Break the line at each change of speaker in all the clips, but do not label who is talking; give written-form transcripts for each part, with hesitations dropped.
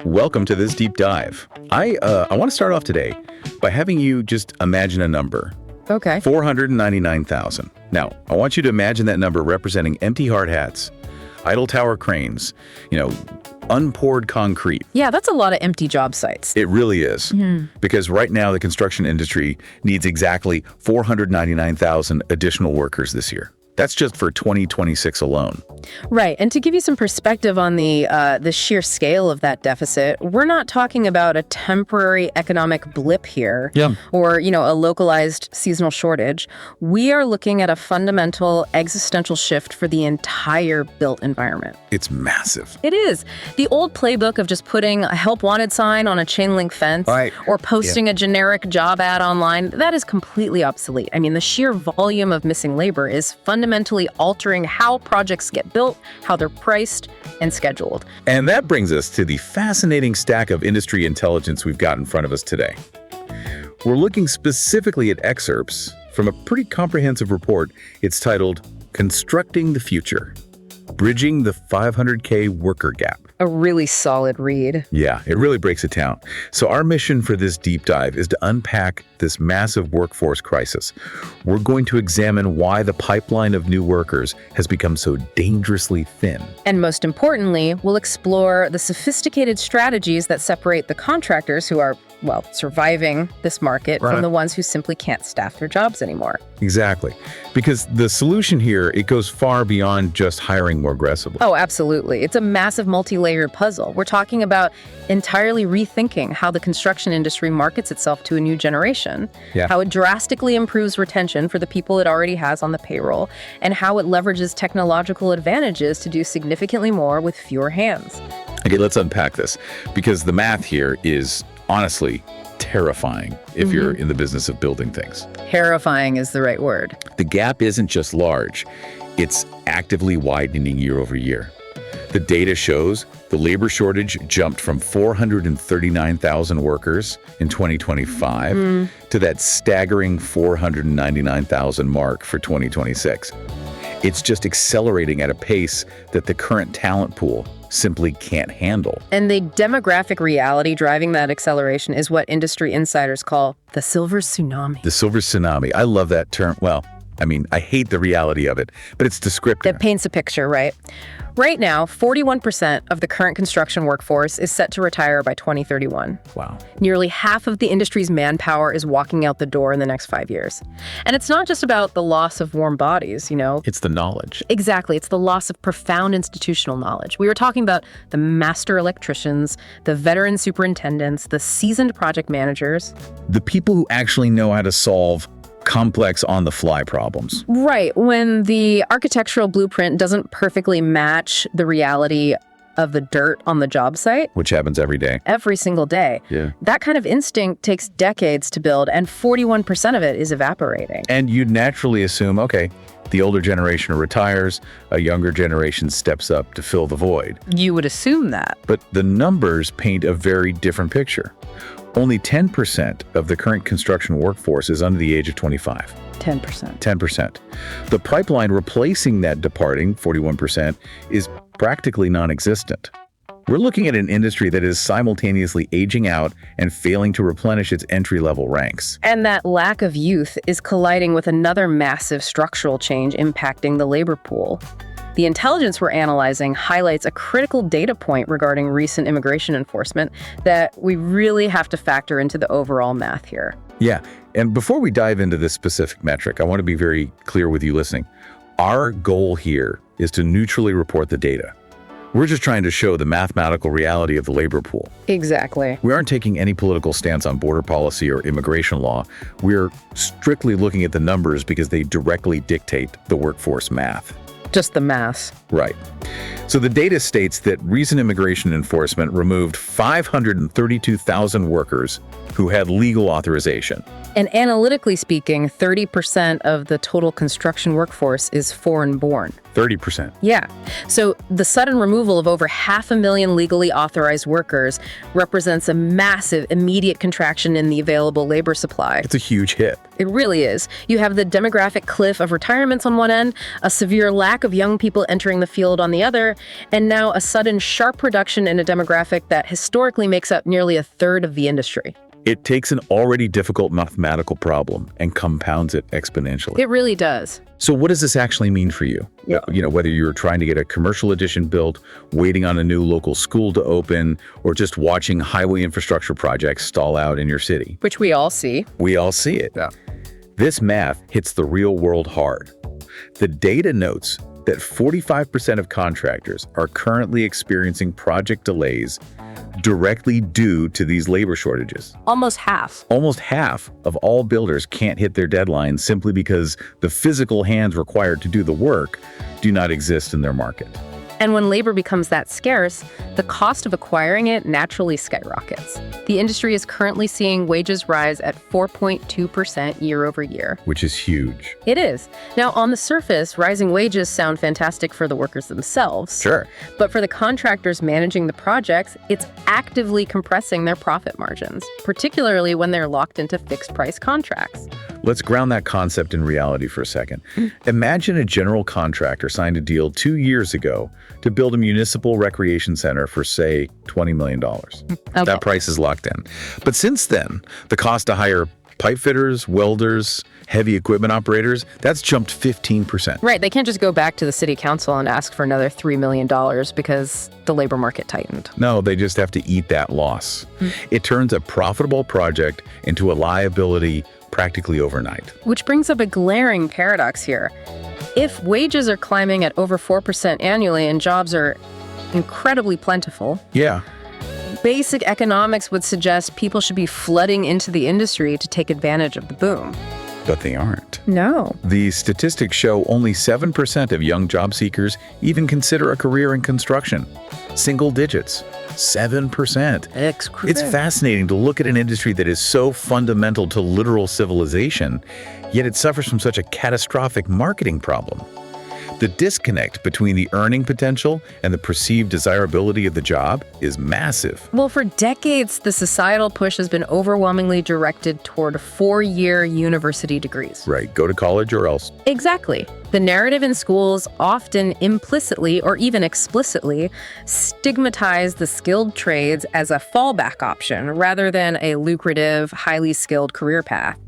Welcome to this deep dive. I want to start off today by having you just imagine a number.
Okay.
499,000. Now, I want you to imagine that number representing empty hard hats, idle tower cranes, unpoured concrete.
Yeah, that's a lot of empty job sites.
It really is. Because right now the construction industry needs exactly 499,000 additional workers this year. That's just for 2026 alone.
Right. And to give you some perspective on the sheer scale of that deficit, we're not talking about a temporary economic blip here or, a localized seasonal shortage. We are looking at a fundamental existential shift for the entire built environment.
It's massive.
It is. The old playbook of just putting a help wanted sign on a chain link fence or posting a generic job ad online, that is completely obsolete. I mean, the sheer volume of missing labor is fundamentally altering how projects get built, how they're priced and scheduled.
And that brings us to the fascinating stack of industry intelligence we've got in front of us today. We're looking specifically at excerpts from a pretty comprehensive report. It's titled Constructing the Future: Bridging the 500K Worker Gap.
A really solid read.
Yeah, it really breaks it down. So our mission for this deep dive is to unpack this massive workforce crisis. We're going to examine why the pipeline of new workers has become so dangerously thin.
And most importantly, we'll explore the sophisticated strategies that separate the contractors who are, surviving this market from the ones who simply can't staff their jobs anymore.
Exactly. Because the solution here, it goes far beyond just hiring more aggressively.
Oh, absolutely. It's a massive multi-layered puzzle. We're talking about entirely rethinking how the construction industry markets itself to a new generation, how it drastically improves retention for the people it already has on the payroll, and how it leverages technological advantages to do significantly more with fewer hands.
Okay, let's unpack this, because the math here is honestly terrifying if you're in the business of building things.
Terrifying is the right word.
The gap isn't just large, it's actively widening year over year. The data shows the labor shortage jumped from 439,000 workers in 2025 to that staggering 499,000 mark for 2026. It's just accelerating at a pace that the current talent pool simply can't handle.
And the demographic reality driving that acceleration is what industry insiders call the silver tsunami.
The silver tsunami. I love that term. Well, I hate the reality of it, but it's descriptive.
It paints a picture, right? Right now, 41% of the current construction workforce is set to retire by 2031.
Wow.
Nearly half of the industry's manpower is walking out the door in the next 5 years. And it's not just about the loss of warm bodies,
It's the knowledge.
Exactly. It's the loss of profound institutional knowledge. We were talking about the master electricians, the veteran superintendents, the seasoned project managers.
The people who actually know how to solve complex on-the-fly problems.
Right. When the architectural blueprint doesn't perfectly match the reality of the dirt on the job site.
Which happens every day.
Every single day.
Yeah.
That kind of instinct takes decades to build, and 41% of it is evaporating.
And you'd naturally assume, okay, the older generation retires, a younger generation steps up to fill the void.
You would assume that.
But the numbers paint a very different picture. Only 10% of the current construction workforce is under the age of 25.
10%.
10%. The pipeline replacing that departing 41% is practically non-existent. We're looking at an industry that is simultaneously aging out and failing to replenish its entry-level ranks.
And that lack of youth is colliding with another massive structural change impacting the labor pool. The intelligence we're analyzing highlights a critical data point regarding recent immigration enforcement that we really have to factor into the overall math here.
Yeah, and before we dive into this specific metric, I want to be very clear with you listening. Our goal here is to neutrally report the data. We're just trying to show the mathematical reality of the labor pool.
Exactly.
We aren't taking any political stance on border policy or immigration law. We're strictly looking at the numbers because they directly dictate the workforce math.
Just the mass.
Right. So the data states that recent immigration enforcement removed 532,000 workers who had legal authorization.
And analytically speaking, 30% of the total construction workforce is foreign-born.
30%.
Yeah. So the sudden removal of over 500,000 legally authorized workers represents a massive immediate contraction in the available labor supply.
It's a huge hit.
It really is. You have the demographic cliff of retirements on one end, a severe lack of young people entering the field on the other, and now a sudden sharp reduction in a demographic that historically makes up nearly a third of the industry.
It takes an already difficult mathematical problem and compounds it exponentially.
It really does.
So what does this actually mean for you?
Yeah.
Whether you're trying to get a commercial edition built, waiting on a new local school to open, or just watching highway infrastructure projects stall out in your city.
Which we all see.
We all see it.
Yeah.
This math hits the real world hard. The data notes that 45% of contractors are currently experiencing project delays directly due to these labor shortages.
Almost half.
Almost half of all builders can't hit their deadlines simply because the physical hands required to do the work do not exist in their market.
And when labor becomes that scarce, the cost of acquiring it naturally skyrockets. The industry is currently seeing wages rise at 4.2% year over year.
Which is huge.
It is. Now, on the surface, rising wages sound fantastic for the workers themselves.
Sure.
But for the contractors managing the projects, it's actively compressing their profit margins, particularly when they're locked into fixed-price contracts.
Let's ground that concept in reality for a second. Imagine a general contractor signed a deal 2 years ago to build a municipal recreation center for, say, $20 million.
Okay.
That price is locked in. But since then, the cost to hire pipe fitters, welders, heavy equipment operators, that's jumped 15%.
Right. They can't just go back to the city council and ask for another $3 million because the labor market tightened.
No, they just have to eat that loss. It turns a profitable project into a liability practically overnight.
Which brings up a glaring paradox here. If wages are climbing at over 4% annually and jobs are incredibly plentiful,
Yeah.
basic economics would suggest people should be flooding into the industry to take advantage of the boom.
But they aren't.
No.
The statistics show only 7% of young job seekers even consider a career in construction. Single digits. 7%. It's fascinating to look at an industry that is so fundamental to literal civilization, yet it suffers from such a catastrophic marketing problem. The disconnect between the earning potential and the perceived desirability of the job is massive.
Well, for decades, the societal push has been overwhelmingly directed toward 4-year university degrees.
Right, go to college or else.
Exactly. The narrative in schools often implicitly or even explicitly stigmatize the skilled trades as a fallback option rather than a lucrative, highly skilled career path.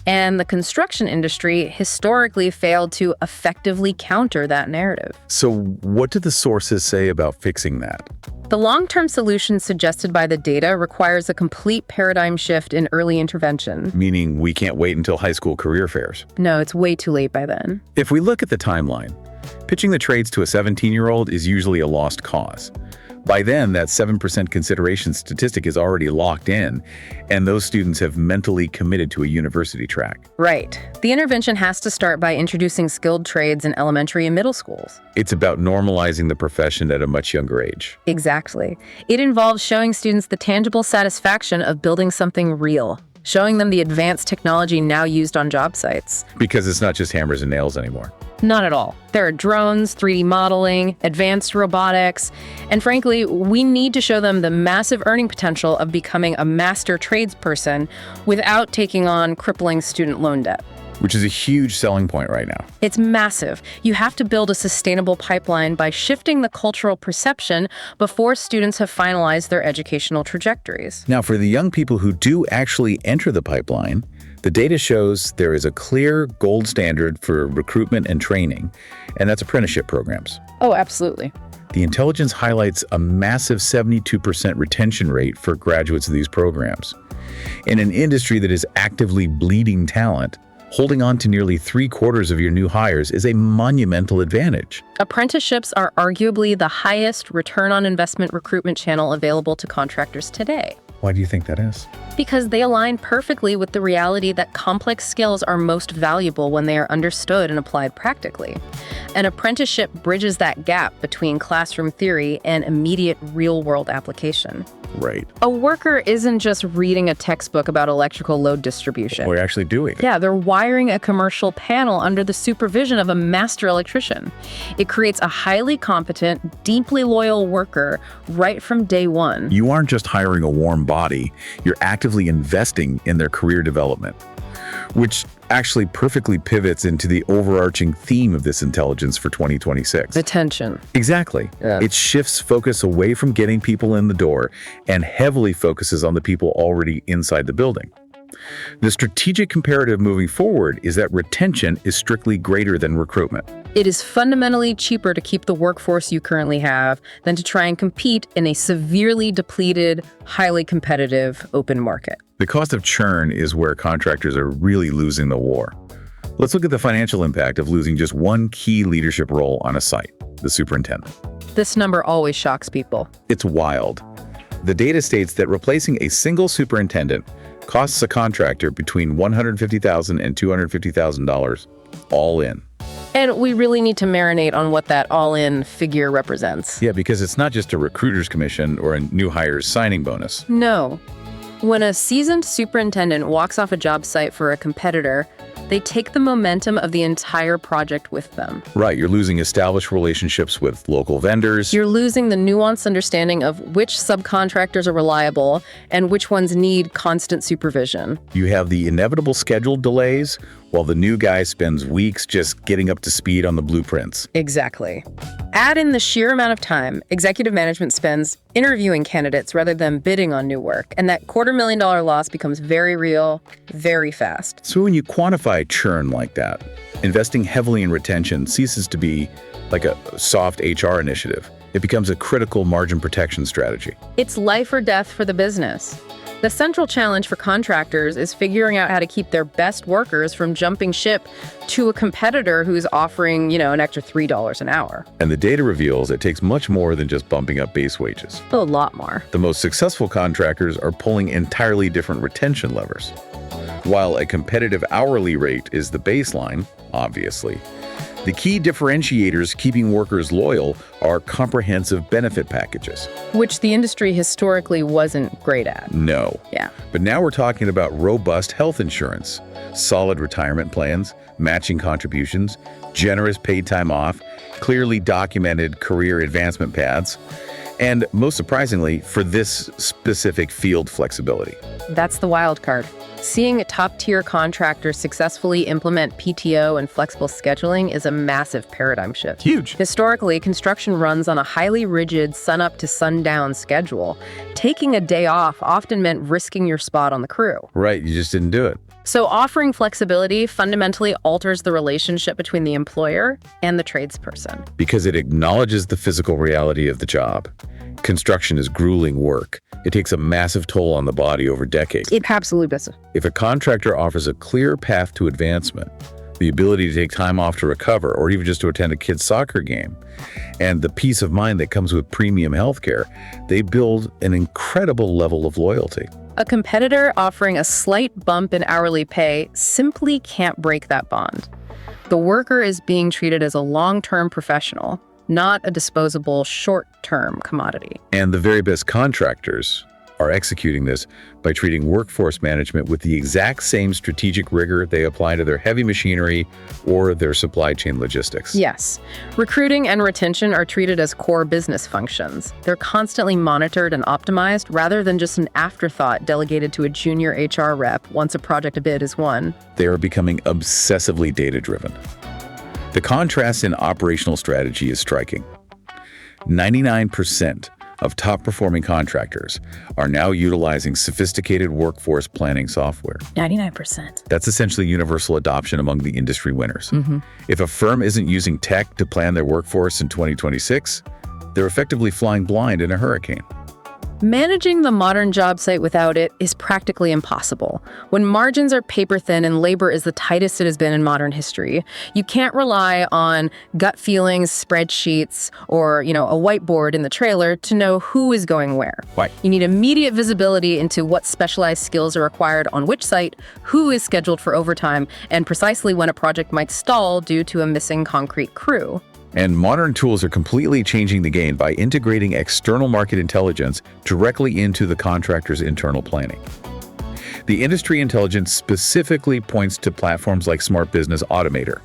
And the construction industry historically failed to effectively counter that narrative.
So what do the sources say about fixing that?
The long-term solution suggested by the data requires a complete paradigm shift in early intervention.
Meaning we can't wait until high school career fairs.
No, it's way too late by then.
If we look at the timeline, pitching the trades to a 17-year-old is usually a lost cause. By then, that 7% consideration statistic is already locked in, and those students have mentally committed to a university track.
Right. The intervention has to start by introducing skilled trades in elementary and middle schools.
It's about normalizing the profession at a much younger age.
Exactly. It involves showing students the tangible satisfaction of building something real, showing them the advanced technology now used on job sites.
Because it's not just hammers and nails anymore.
Not at all. There are drones, 3D modeling, advanced robotics, and frankly, we need to show them the massive earning potential of becoming a master tradesperson without taking on crippling student loan debt.
Which is a huge selling point right now.
It's massive. You have to build a sustainable pipeline by shifting the cultural perception before students have finalized their educational trajectories.
Now, for the young people who do actually enter the pipeline, the data shows there is a clear gold standard for recruitment and training, and that's apprenticeship programs.
Oh, absolutely.
The intelligence highlights a massive 72% retention rate for graduates of these programs. In an industry that is actively bleeding talent, holding on to nearly 3/4 of your new hires is a monumental advantage.
Apprenticeships are arguably the highest return on investment recruitment channel available to contractors today.
Why do you think that is?
Because they align perfectly with the reality that complex skills are most valuable when they are understood and applied practically. An apprenticeship bridges that gap between classroom theory and immediate real-world application.
Right.
A worker isn't just reading a textbook about electrical load distribution.
We're actually doing it.
Yeah, they're wiring a commercial panel under the supervision of a master electrician. It creates a highly competent, deeply loyal worker right from day one.
You aren't just hiring a warm body, you're actively investing in their career development, which actually perfectly pivots into the overarching theme of this intelligence for 2026.
Attention.
Exactly.
Yeah.
It shifts focus away from getting people in the door and heavily focuses on the people already inside the building. The strategic imperative moving forward is that retention is strictly greater than recruitment.
It is fundamentally cheaper to keep the workforce you currently have than to try and compete in a severely depleted, highly competitive open market.
The cost of churn is where contractors are really losing the war. Let's look at the financial impact of losing just one key leadership role on a site, the superintendent.
This number always shocks people.
It's wild. The data states that replacing a single superintendent costs a contractor between $150,000 and $250,000 all in.
And we really need to marinate on what that all-in figure represents.
Yeah, because it's not just a recruiter's commission or a new hire's signing bonus.
No. When a seasoned superintendent walks off a job site for a competitor, they take the momentum of the entire project with them.
Right, you're losing established relationships with local vendors.
You're losing the nuanced understanding of which subcontractors are reliable and which ones need constant supervision.
You have the inevitable scheduled delays, while the new guy spends weeks just getting up to speed on the blueprints.
Exactly. Add in the sheer amount of time executive management spends interviewing candidates rather than bidding on new work, and that $250,000 loss becomes very real, very fast.
So when you quantify churn like that, investing heavily in retention ceases to be like a soft HR initiative. It becomes a critical margin protection strategy.
It's life or death for the business. The central challenge for contractors is figuring out how to keep their best workers from jumping ship to a competitor who's offering, an extra $3 an hour.
And the data reveals it takes much more than just bumping up base wages.
A lot more.
The most successful contractors are pulling entirely different retention levers. While a competitive hourly rate is the baseline, obviously, the key differentiators keeping workers loyal are comprehensive benefit packages.
Which the industry historically wasn't great at.
No.
Yeah.
But now we're talking about robust health insurance, solid retirement plans, matching contributions, generous paid time off, clearly documented career advancement paths, and most surprisingly, for this specific field flexibility.
That's the wild card. Seeing top-tier contractors successfully implement PTO and flexible scheduling is a massive paradigm shift.
Huge.
Historically, construction runs on a highly rigid sun-up to sundown schedule. Taking a day off often meant risking your spot on the crew.
Right, you just didn't do it.
So offering flexibility fundamentally alters the relationship between the employer and the tradesperson.
Because it acknowledges the physical reality of the job. Construction is grueling work. It takes a massive toll on the body over decades.
It absolutely does.
If a contractor offers a clear path to advancement, the ability to take time off to recover, or even just to attend a kid's soccer game, and the peace of mind that comes with premium healthcare, they build an incredible level of loyalty.
A competitor offering a slight bump in hourly pay simply can't break that bond. The worker is being treated as a long-term professional, not a disposable short-term commodity.
And the very best contractors are executing this by treating workforce management with the exact same strategic rigor they apply to their heavy machinery or their supply chain logistics.
Yes. Recruiting and retention are treated as core business functions. They're constantly monitored and optimized rather than just an afterthought delegated to a junior HR rep once a project bid is won.
They are becoming obsessively data-driven. The contrast in operational strategy is striking. 99% of top-performing contractors are now utilizing sophisticated workforce planning software.
99%.
That's essentially universal adoption among the industry winners. If a firm isn't using tech to plan their workforce in 2026, they're effectively flying blind in a hurricane.
Managing the modern job site without it is practically impossible. When margins are paper thin and labor is the tightest it has been in modern history, you can't rely on gut feelings, spreadsheets, or, a whiteboard in the trailer to know who is going where.
Right.
You need immediate visibility into what specialized skills are required on which site, who is scheduled for overtime, and precisely when a project might stall due to a missing concrete crew.
And modern tools are completely changing the game by integrating external market intelligence directly into the contractor's internal planning. The industry intelligence specifically points to platforms like Smart Business Automator.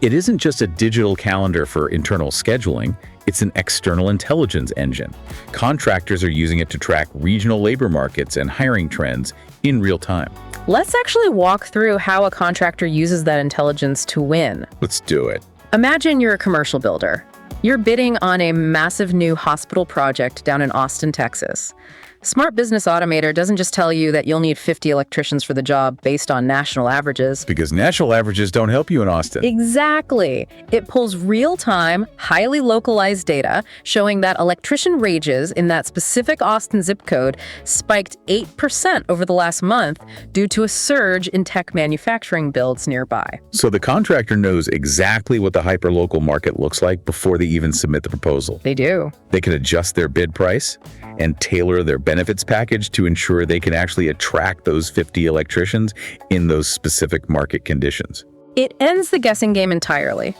It isn't just a digital calendar for internal scheduling, it's an external intelligence engine. Contractors are using it to track regional labor markets and hiring trends in real time.
Let's actually walk through how a contractor uses that intelligence to win.
Let's do it.
Imagine you're a commercial builder. You're bidding on a massive new hospital project down in Austin, Texas. Smart Business Automator doesn't just tell you that you'll need 50 electricians for the job based on national averages.
Because national averages don't help you in Austin.
Exactly. It pulls real-time, highly localized data showing that electrician wages in that specific Austin zip code spiked 8% over the last month due to a surge in tech manufacturing builds nearby.
So the contractor knows exactly what the hyperlocal market looks like before they even submit the proposal.
They do.
They can adjust their bid price and tailor their benefits package to ensure they can actually attract those 50 electricians in those specific market conditions.
It ends the guessing game entirely.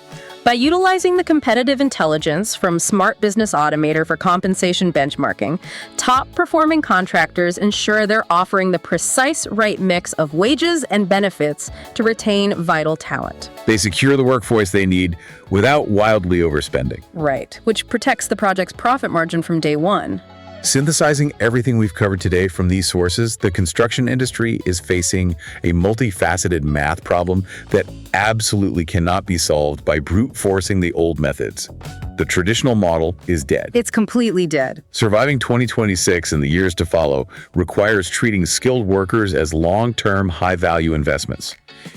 By utilizing the competitive intelligence from Smart Business Automator for compensation benchmarking, top-performing contractors ensure they're offering the precise right mix of wages and benefits to retain vital talent.
They secure the workforce they need without wildly overspending.
Right, which protects the project's profit margin from day one.
Synthesizing everything we've covered today from these sources, the construction industry is facing a multifaceted math problem that absolutely cannot be solved by brute forcing the old methods. The traditional model is dead.
It's completely dead.
Surviving 2026 and the years to follow requires treating skilled workers as long-term, high-value investments.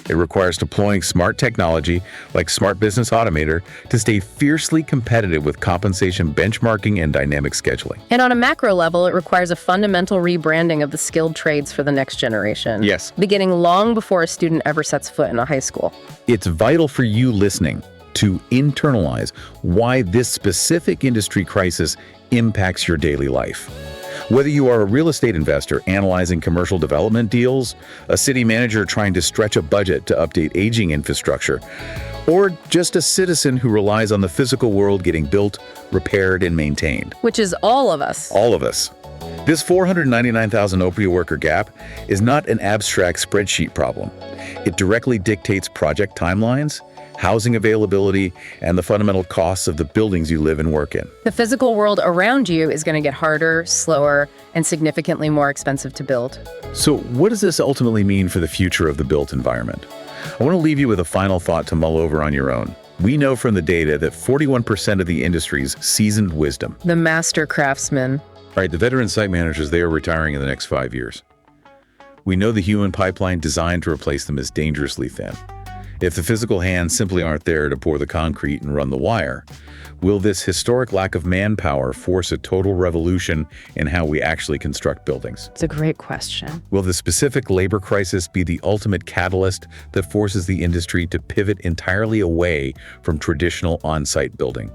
It requires deploying smart technology like Smart Business Automator to stay fiercely competitive with compensation benchmarking and dynamic scheduling.
And on a macro level, it requires a fundamental rebranding of the skilled trades for the next generation.
Yes.
Beginning long before a student ever sets foot in a high school.
It's vital for you listening to internalize why this specific industry crisis impacts your daily life. Whether you are a real estate investor analyzing commercial development deals, a city manager trying to stretch a budget to update aging infrastructure, or just a citizen who relies on the physical world getting built, repaired, and maintained.
Which is all of us.
All of us. This 499,000 OPRIA worker gap is not an abstract spreadsheet problem. It directly dictates project timelines, housing availability, and the fundamental costs of the buildings you live and work in.
The physical world around you is going to get harder, slower, and significantly more expensive to build.
So what does this ultimately mean for the future of the built environment? I want to leave you with a final thought to mull over on your own. We know from the data that 41% of the industry's seasoned wisdom.
The master craftsmen.
Right, the veteran site managers, they are retiring in the next 5 years. We know the human pipeline designed to replace them is dangerously thin. If the physical hands simply aren't there to pour the concrete and run the wire, will this historic lack of manpower force a total revolution in how we actually construct buildings?
It's a great question.
Will the specific labor crisis be the ultimate catalyst that forces the industry to pivot entirely away from traditional on-site building,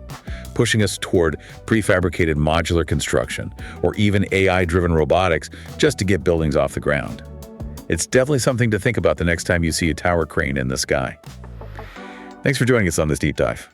pushing us toward prefabricated modular construction or even AI-driven robotics just to get buildings off the ground? It's definitely something to think about the next time you see a tower crane in the sky. Thanks for joining us on this deep dive.